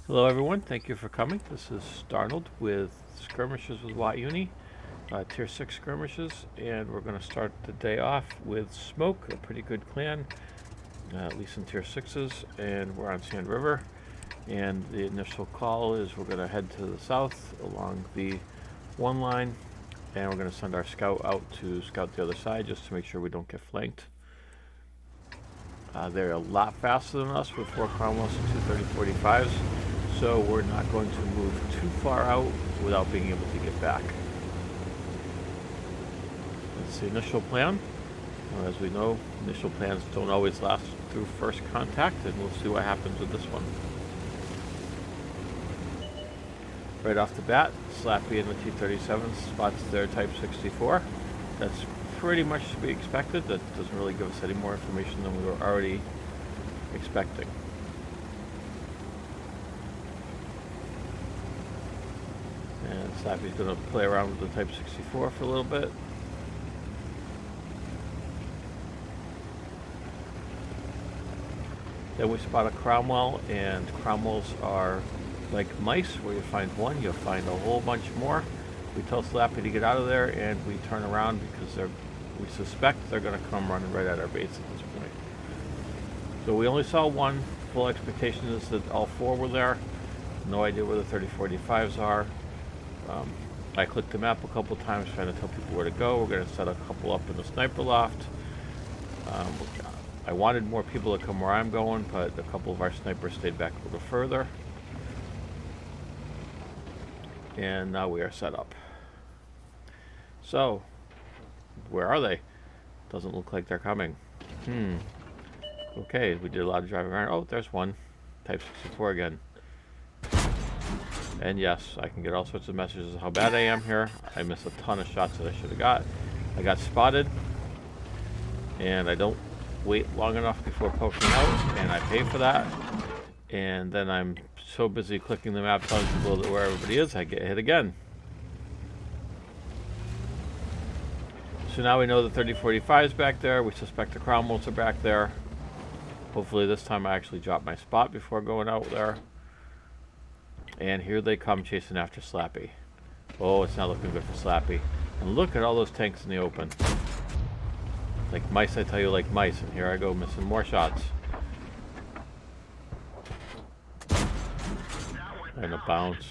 Hello everyone, thank you for coming. This is Darnold with Skirmishes with W-UNI, Tier 6 Skirmishes, and we're going to start the day off with Smoke, a pretty good clan, at least in Tier 6s, and we're on Sandriver, and the initial call is we're going to head to the south along the one line, and we're going to send our scout out to scout the other side just to make sure we don't get flanked. They're a lot faster than us with 4 Cromwells and 2 30-45s. So we're not going to move too far out without being able to get back. That's the initial plan. As we know, initial plans don't always last through first contact, and we'll see what happens with this one. Right off the bat, Slappy and the T-37 spots their Type 64. That's pretty much to be expected. That doesn't really give us any more information than we were already expecting. And Slappy's going to play around with the Type 64 for a little bit. Then we spot a Cromwell, and Cromwells are like mice. Where you find one, you'll find a whole bunch more. We tell Slappy to get out of there, and we turn around because we suspect they're going to come running right at our base at this point. So we only saw one. Full expectation is that all 4 were there. No idea where the 30-45s are. I clicked the map a couple times trying to tell people where to go. We're going to set a couple up in the sniper loft. I wanted more people to come where I'm going, but a couple of our snipers stayed back a little further. And now we are set up. So, where are they? Doesn't look like they're coming. Okay, we did a lot of driving around. Oh, there's one. Type 64 again. And yes, I can get all sorts of messages of how bad I am here. I miss a ton of shots that I should have got. I got spotted, and I don't wait long enough before poking out, and I pay for that. And then I'm so busy clicking the map telling people where everybody is, I get hit again. So now we know the 30-45 is back there. We suspect the Cromwells are back there. Hopefully this time I actually drop my spot before going out there. And here they come chasing after Slappy. Oh, it's not looking good for Slappy. And look at all those tanks in the open. Like mice, I tell you, like mice. And here I go missing more shots. And a bounce.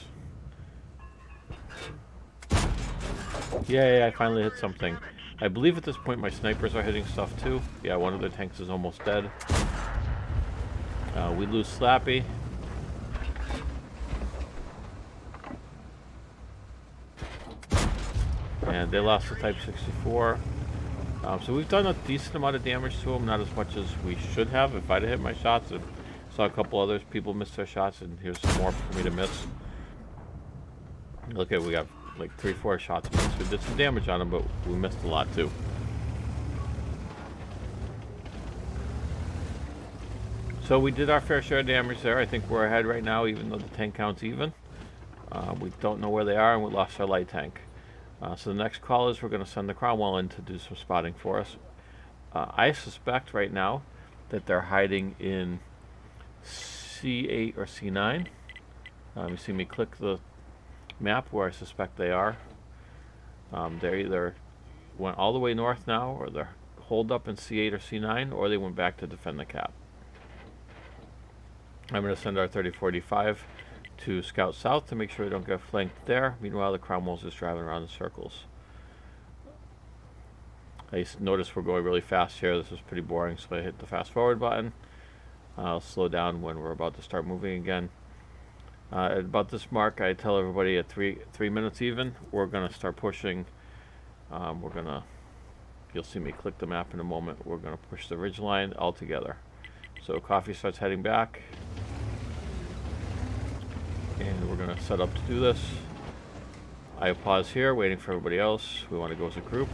Yay, I finally hit something. I believe at this point my snipers are hitting stuff too. Yeah, one of their tanks is almost dead. We lose Slappy. And they lost the Type 64. So we've done a decent amount of damage to them, not as much as we should have. If I'd have hit my shots, I saw a couple other people miss their shots, and here's some more for me to miss. Look at, we got like 3-4 shots missed. We did some damage on them, but we missed a lot too. So we did our fair share of damage there. I think we're ahead right now, even though the tank count's even. We don't know where they are, and we lost our light tank. So the next call is we're going to send the Cromwell in to do some spotting for us. I suspect right now that they're hiding in C8 or C9. You see me click the map where I suspect they are. They either went all the way north now, or they're holed up in C8 or C9, or they went back to defend the cap. I'm going to send our 30-45 to scout south to make sure we don't get flanked there. Meanwhile, the Cromwell's just driving around in circles. I notice we're going really fast here. This is pretty boring, so I hit the fast forward button. I'll slow down when we're about to start moving again. At about this mark, I tell everybody at 3 minutes even, we're going to start pushing. You'll see me click the map in a moment. We're going to push the ridge line all together. So Coffee starts heading back. And we're going to set up to do this. I pause here, waiting for everybody else. We want to go as a group.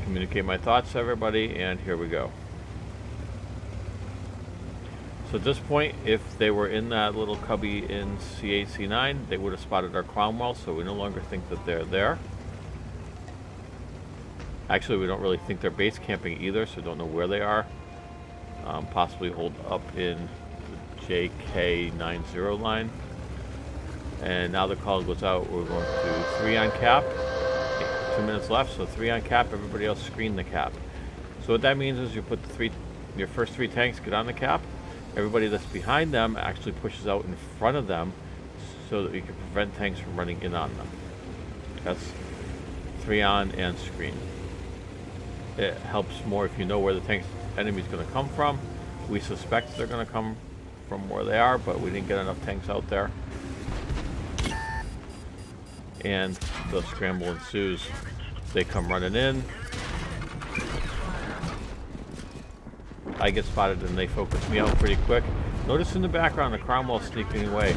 Communicate my thoughts to everybody, and here we go. So at this point, if they were in that little cubby in C8, C9, they would have spotted our Cromwell, so we no longer think that they're there. Actually, we don't really think they're base camping either, so don't know where they are. Possibly hold up in the JK90 line. And now the call goes out. We're going to 3 on cap. 2 minutes left, so 3 on cap. Everybody else screen the cap. So what that means is you put your first 3 tanks get on the cap. Everybody that's behind them actually pushes out in front of them so that we can prevent tanks from running in on them. That's 3 on and screen. It helps more if you know where the enemy's going to come from. We suspect they're going to come from where they are, but we didn't get enough tanks out there. And the scramble ensues. They come running in. I get spotted and they focus me out pretty quick. Notice in the background the Cromwell sneaking away.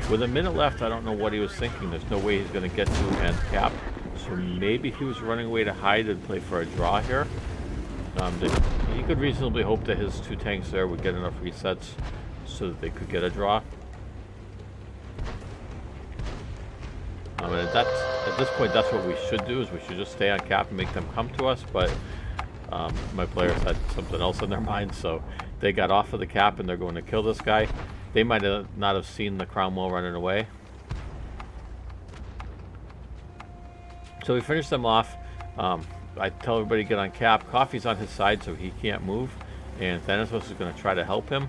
With a minute left, I don't know what he was thinking. There's no way he's going to get to and cap. So maybe he was running away to hide and play for a draw here. He could reasonably hope that his 2 tanks there would get enough resets so that they could get a draw. And at this point, that's what we should do, is we should just stay on cap and make them come to us, but my players had something else in their mind, so they got off of the cap and they're going to kill this guy. They might not have seen the Cromwell running away. So we finish them off. I tell everybody to get on cap. Coffee's on his side, so he can't move, and Thanatos is going to try to help him.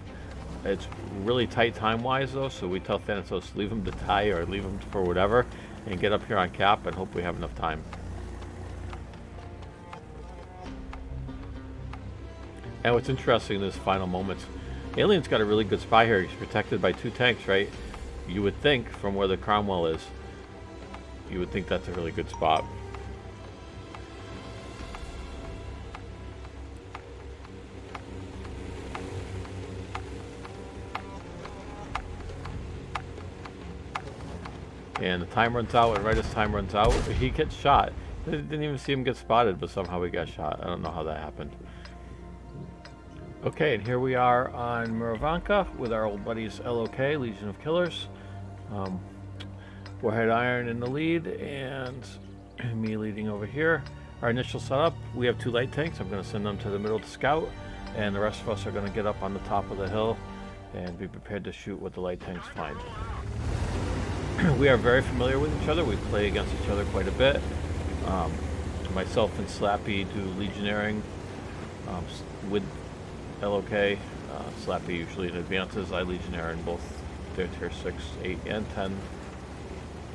It's really tight time-wise, though, so we tell Thanatos leave him to tie or leave him for whatever, and get up here on cap and hope we have enough time. And what's interesting in this final moments, Alien's got a really good spy here. He's protected by 2 tanks, right? You would think, from where the Cromwell is, you would think that's a really good spot. And the time runs out, and right as time runs out, he gets shot. I didn't even see him get spotted, but somehow he got shot. I don't know how that happened. Okay, and here we are on Murovanka with our old buddies LOK, Legion of Killers. Warhead Iron in the lead, and me leading over here. Our initial setup, we have 2 light tanks. I'm going to send them to the middle to scout, and the rest of us are going to get up on the top of the hill and be prepared to shoot what the light tanks find. We are very familiar with each other. We play against each other quite a bit. Myself and Slappy do legionnaring with LOK. Slappy usually in advances. I legionnaire in both their tier 6, 8, and 10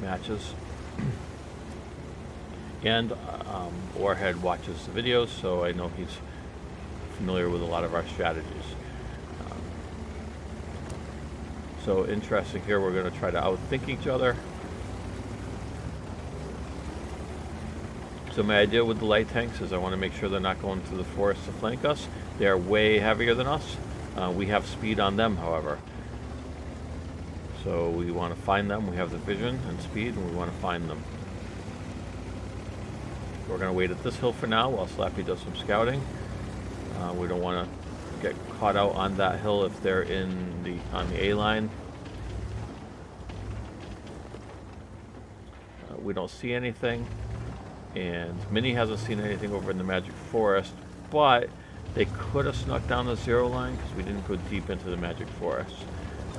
matches. And Warhead watches the videos, so I know he's familiar with a lot of our strategies. So interesting here, we're going to try to outthink each other. So my idea with the light tanks is I want to make sure they're not going through the forest to flank us. They are way heavier than us. We have speed on them, however. So we want to find them. We have the vision and speed, and we want to find them. We're going to wait at this hill for now while Slappy does some scouting. We don't want to get caught out on that hill if they're on the A line. We don't see anything, and Minnie hasn't seen anything over in the Magic Forest, but they could have snuck down the 0 line because we didn't go deep into the Magic Forest.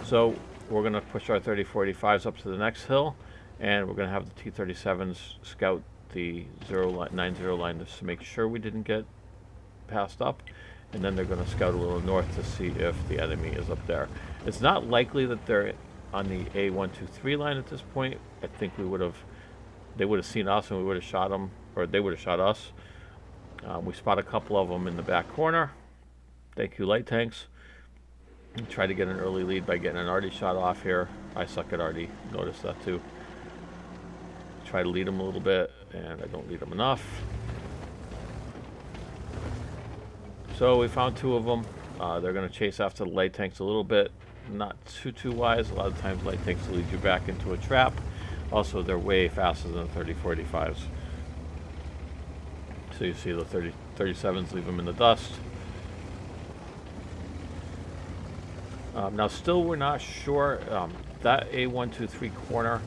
So we're going to push our 30-45s up to the next hill, and we're going to have the T-37s scout the 9-0 line just to make sure we didn't get passed up. And then they're going to scout a little north to see if the enemy is up there. It's not likely that they're on the A123 line at this point. I think they would have seen us and we would have shot them, or they would have shot us. We spot a couple of them in the back corner. Thank you, light tanks. And try to get an early lead by getting an arty shot off here. I suck at arty, notice that too. Try to lead them a little bit, and I don't lead them enough. So we found 2 of them. They're going to chase after the light tanks a little bit. Not too wise. A lot of times light tanks lead you back into a trap. Also, they're way faster than the 30-45s. So you see the 37s leave them in the dust. Now still we're not sure. That A123 corner,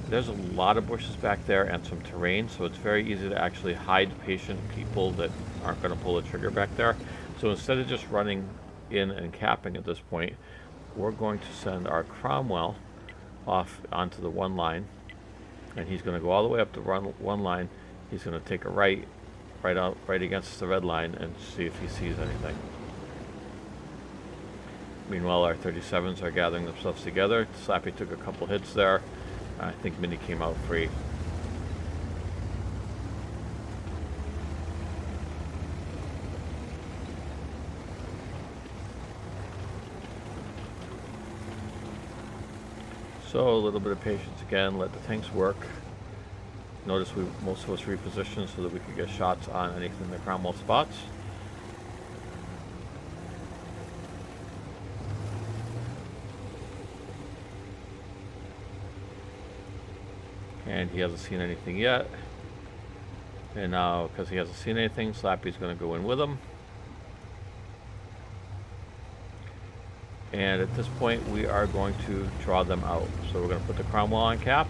there's a lot of bushes back there and some terrain, so it's very easy to actually hide patient people that aren't going to pull the trigger back there. So instead of just running in and capping at this point, we're going to send our Cromwell off onto the one line, and he's going to go all the way up to one line. He's going to take a right against the red line and see if he sees anything. Meanwhile, our 37s are gathering themselves together. Slappy took a couple hits there. I think Mini came out free. So a little bit of patience again, let the tanks work. Notice most of us repositioned so that we could get shots on anything the Cromwell spots. And he hasn't seen anything yet. And now, because he hasn't seen anything, Slappy's going to go in with him. And at this point, we are going to draw them out. So we're going to put the Cromwell on cap.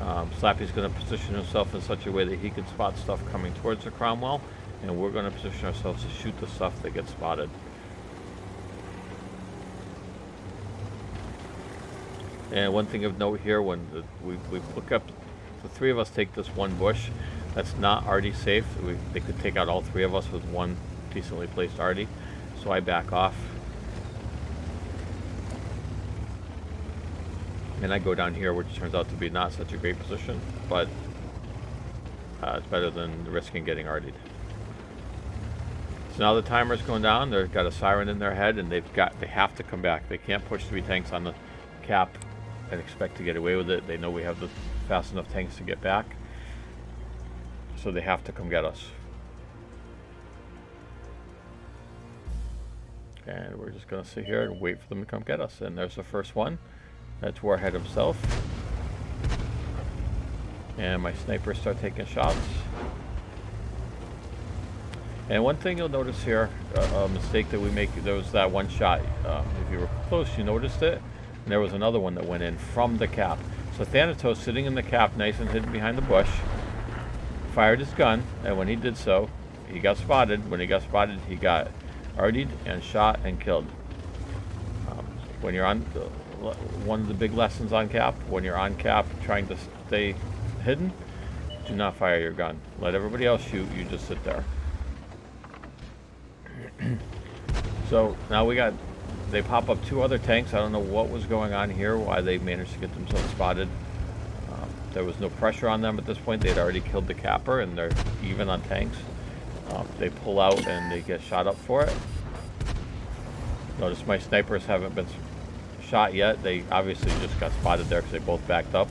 Slappy's going to position himself in such a way that he can spot stuff coming towards the Cromwell. And we're going to position ourselves to shoot the stuff that gets spotted. And one thing of note here, when we look up, the three of us take this one bush, that's not arty safe. They could take out all three of us with one decently placed arty. So I back off. And I go down here, which turns out to be not such a great position, but it's better than risking getting artied. So now the timer's going down. They've got a siren in their head, and they have to come back. They can't push 3 tanks on the cap and expect to get away with it. They know we have the fast enough tanks to get back, so they have to come get us. And we're just going to sit here and wait for them to come get us. And there's the first one. That's Warhead himself. And my snipers start taking shots. And one thing you'll notice here, a mistake that we make, there was that one shot. If you were close, you noticed it. And there was another one that went in from the cap. So Thanatos, sitting in the cap, nice and hidden behind the bush, fired his gun. And when he did so, he got spotted. When he got spotted, he got artied and shot and killed. When you're on... one of the big lessons on cap, when you're on cap trying to stay hidden, do not fire your gun. Let everybody else shoot, you just sit there. So now they pop up 2 other tanks. I don't know what was going on here, why they managed to get themselves spotted. There was no pressure on them at this point. They'd already killed the capper and they're even on tanks. They pull out and they get shot up for it. Notice my snipers haven't been shot yet. They obviously just got spotted there because they both backed up.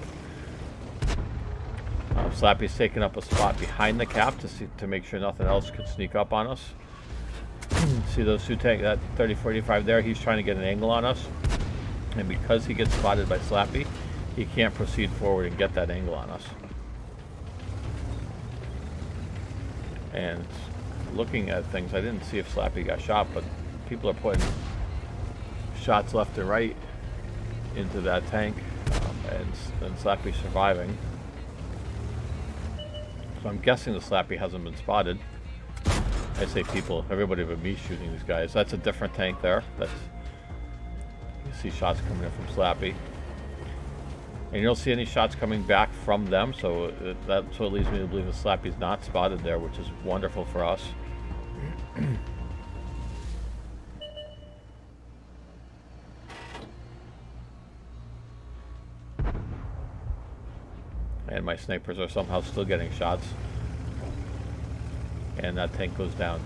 Slappy's taking up a spot behind the cap to make sure nothing else could sneak up on us. See those 2 tanks, that 30-45 there, he's trying to get an angle on us. And because he gets spotted by Slappy, he can't proceed forward and get that angle on us. And looking at things, I didn't see if Slappy got shot, but people are putting shots left and right into that tank, and Slappy surviving. So I'm guessing the Slappy hasn't been spotted. I say people, everybody but me shooting these guys. That's a different tank there. You see shots coming in from Slappy. And you don't see any shots coming back from them, so that's what leads me to believe that Slappy's not spotted there, which is wonderful for us. And my snipers are somehow still getting shots. And that tank goes down.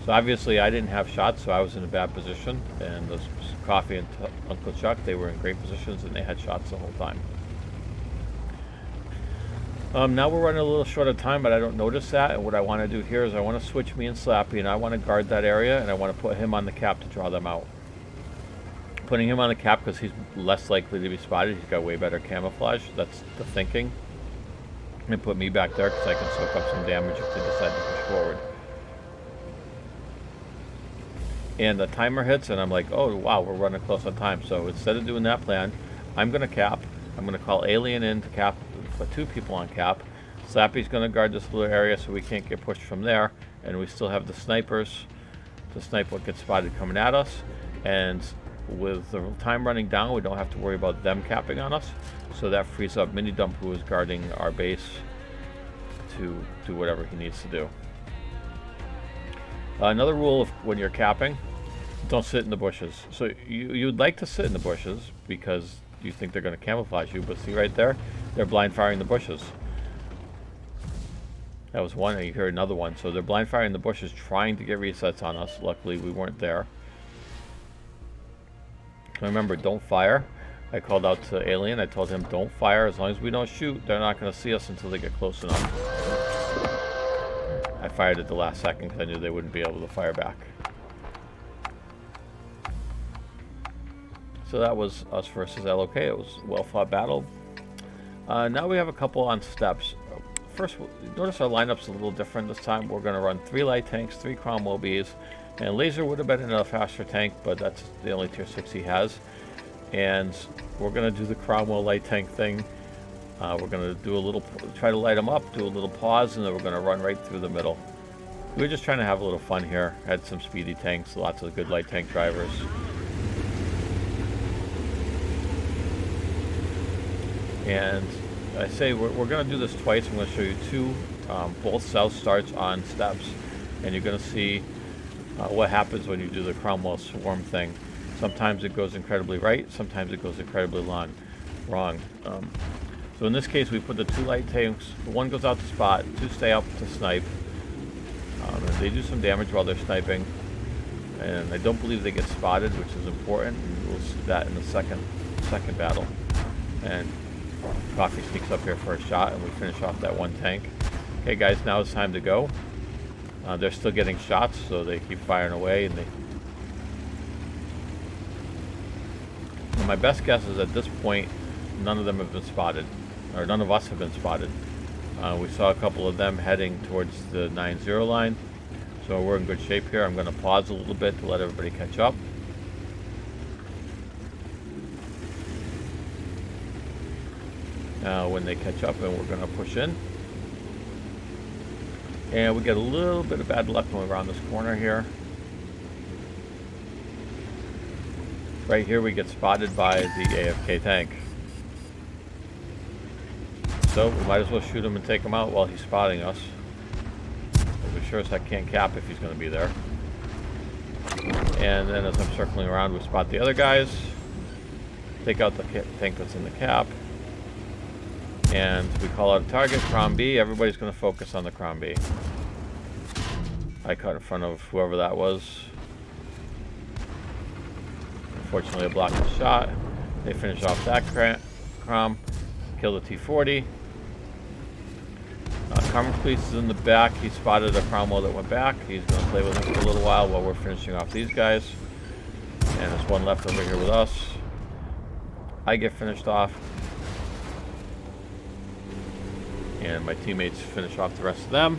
So obviously I didn't have shots, so I was in a bad position. And those Coffee and Uncle Chuck, they were in great positions and they had shots the whole time. Now we're running a little short of time, but I don't notice that. And what I want to do here is I want to switch me and Slappy, and I want to guard that area, and I want to put him on the cap to draw them out. Putting him on the cap because he's less likely to be spotted. He's got way better camouflage. That's the thinking. And put me back there because I can soak up some damage if they decide to push forward. And the timer hits, and I'm like, oh, wow, we're running close on time. So instead of doing that plan, I'm going to cap. I'm going to call Alien in to cap, put 2 people on cap. Slappy's going to guard this little area so we can't get pushed from there. And we still have the snipers to snipe what gets spotted coming at us. And with the time running down, we don't have to worry about them capping on us. So that frees up Mini Dump, who is guarding our base, to do whatever he needs to do. Another rule of when you're capping, don't sit in the bushes. So you'd like to sit in the bushes because you think they're going to camouflage you, but see right there, they're blind firing the bushes. That was one, and you hear another one. So they're blind firing the bushes, trying to get resets on us. Luckily, we weren't there. Remember, don't fire. I called out to Alien. I told him, don't fire. As long as we don't shoot, they're not going to see us until they get close enough. I fired at the last second because I knew they wouldn't be able to fire back. So that was us versus LOK. It was a well-fought battle. Now we have a couple on steps. First, notice our lineup's a little different this time. We're going to run 3 light tanks, 3 Cromwell Bs, and Laser would have been in a faster tank, but that's the only tier 6 he has. And we're going to do the Cromwell light tank thing. We're going to do a little, try to light them up, do a little pause, and then we're going to run right through the middle. We're just trying to have a little fun here. Had some speedy tanks, lots of good light tank drivers. And I say we're going to do this twice. I'm going to show you 2 both south starts on steps, and you're going to see what happens when you do the Cromwell swarm thing. Sometimes it goes incredibly right, sometimes it goes incredibly wrong. So in this case, we put the 2 light tanks. 1 goes out to spot, 2 stay up to snipe. And they do some damage while they're sniping, and I don't believe they get spotted, which is important. And we'll see that in the second battle. And Coffee sneaks up here for a shot, and we finish off that 1 tank. Okay, guys, now it's time to go. They're still getting shots, so they keep firing away, and my best guess is at this point, none of them have been spotted, or none of us have been spotted. We saw a couple of them heading towards the 9-0 line, so we're in good shape here. I'm going to pause a little bit to let everybody catch up. When they catch up, and we're going to push in. And we get a little bit of bad luck when we round this corner here. Right here we get spotted by the AFK tank. So we might as well shoot him and take him out while he's spotting us. We sure as heck can't cap if he's going to be there. And then as I'm circling around, we spot the other guys. Take out the tank that's in the cap. And we call out a target, Crom B. Everybody's going to focus on the Crom B. I cut in front of whoever that was. Unfortunately, I blocked the shot. They finish off that Crom. Kill the T-40. Carmen Police is in the back. He spotted a Cromwell that went back. He's going to play with him for a little while we're finishing off these guys. And there's 1 left over here with us. I get finished off. And my teammates finish off the rest of them.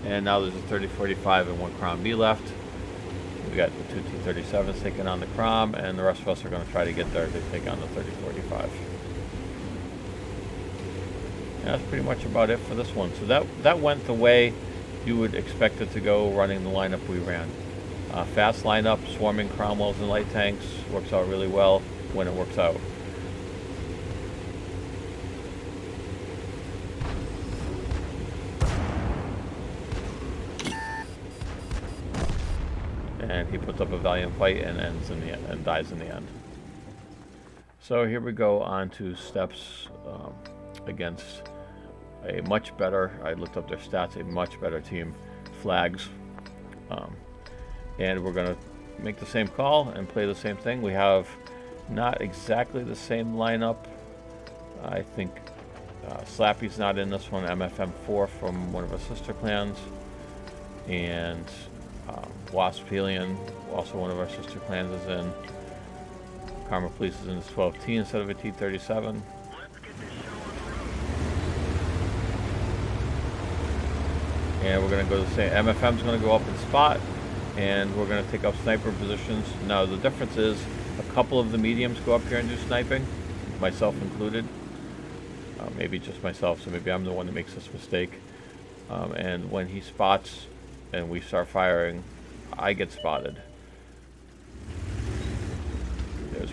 And now there's a 30-45 and 1 Crom B left. We got the 2 T-37s taking on the Crom, and the rest of us are going to try to get there to take on the 30-45. That's pretty much about it for this one. So that went the way you would expect it to go, running the lineup we ran. Fast lineup, swarming Cromwells and light tanks, works out really well when it works out. And he puts up a valiant fight and ends in the end, and dies in the end. So here we go on to steps against a much better, I looked up their stats, a much better team, Flags. And we're going to make the same call and play the same thing. We have not exactly the same lineup. I think Slappy's not in this one, MFM4 from one of our sister clans. And Wasp Helion, also one of our sister clans, is in. Karma Police is in this 12T instead of a T-37. And we're going to go the same. MFM's going to go up in spot, and we're going to take up sniper positions. Now the difference is a couple of the mediums go up here and do sniping, myself included. Maybe just myself, so maybe I'm the one that makes this mistake. And when he spots and we start firing, I get spotted.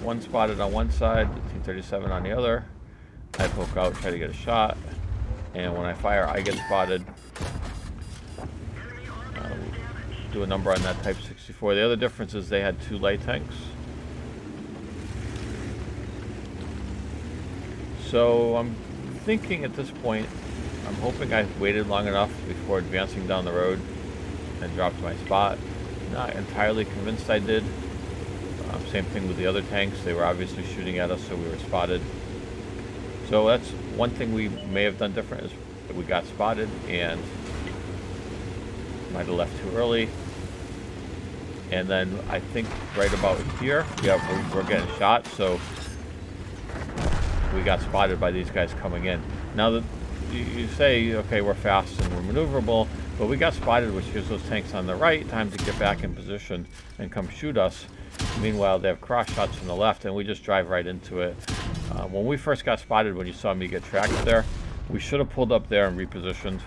one spotted on one side, the T-37 on the other. I poke out, try to get a shot, and when I fire, I get spotted. Do a number on that Type 64. The other difference is they had 2 light tanks. So I'm thinking at this point, I'm hoping I waited long enough before advancing down the road and dropped my spot. Not entirely convinced I did. Same thing with the other tanks. They were obviously shooting at us, so we were spotted. So that's one thing we may have done different, is that we got spotted and might have left too early. And then I think right about here, yeah, we're getting shot, so we got spotted by these guys coming in. Now that you say, okay, we're fast and we're maneuverable, but we got spotted, which gives those tanks on the right time to get back in position and come shoot us. Meanwhile, they have cross shots from the left, and we just drive right into it. When we first got spotted, when you saw me get tracked there, we should have pulled up there and repositioned.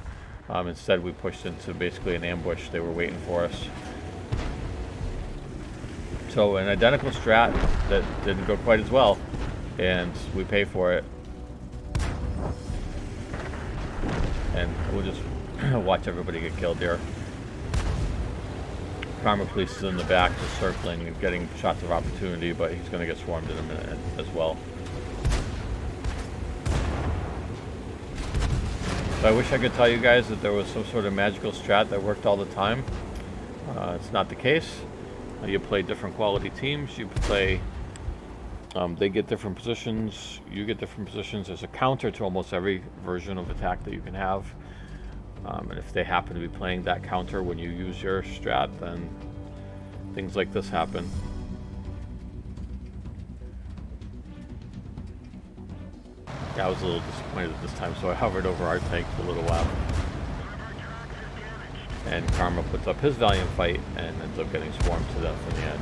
Instead, we pushed into basically an ambush. They were waiting for us. So an identical strat that didn't go quite as well, and we pay for it. And we'll just watch everybody get killed here. Karma Police is in the back, just circling and getting shots of opportunity, but he's going to get swarmed in a minute as well. So I wish I could tell you guys that there was some sort of magical strat that worked all the time. It's not the case. You play different quality teams. You play, they get different positions. You get different positions. There's a counter to almost every version of attack that you can have. And if they happen to be playing that counter when you use your strat, then things like this happen. Yeah, I was a little disappointed at this time, so I hovered over our tank for a little while. And Karma puts up his valiant fight and ends up getting swarmed to death in the end.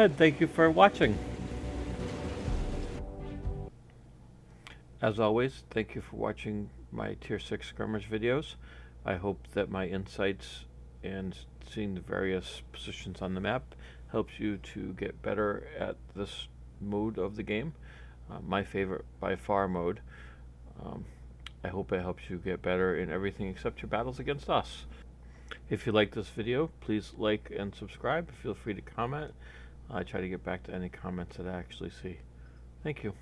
And thank you for watching. As always, thank you for watching my Tier 6 skirmish videos. I hope that my insights and seeing the various positions on the map helps you to get better at this mode of the game. My favorite by far mode. I hope it helps you get better in everything except your battles against us. If you like this video, please like and subscribe. Feel free to comment. I try to get back to any comments that I actually see. Thank you.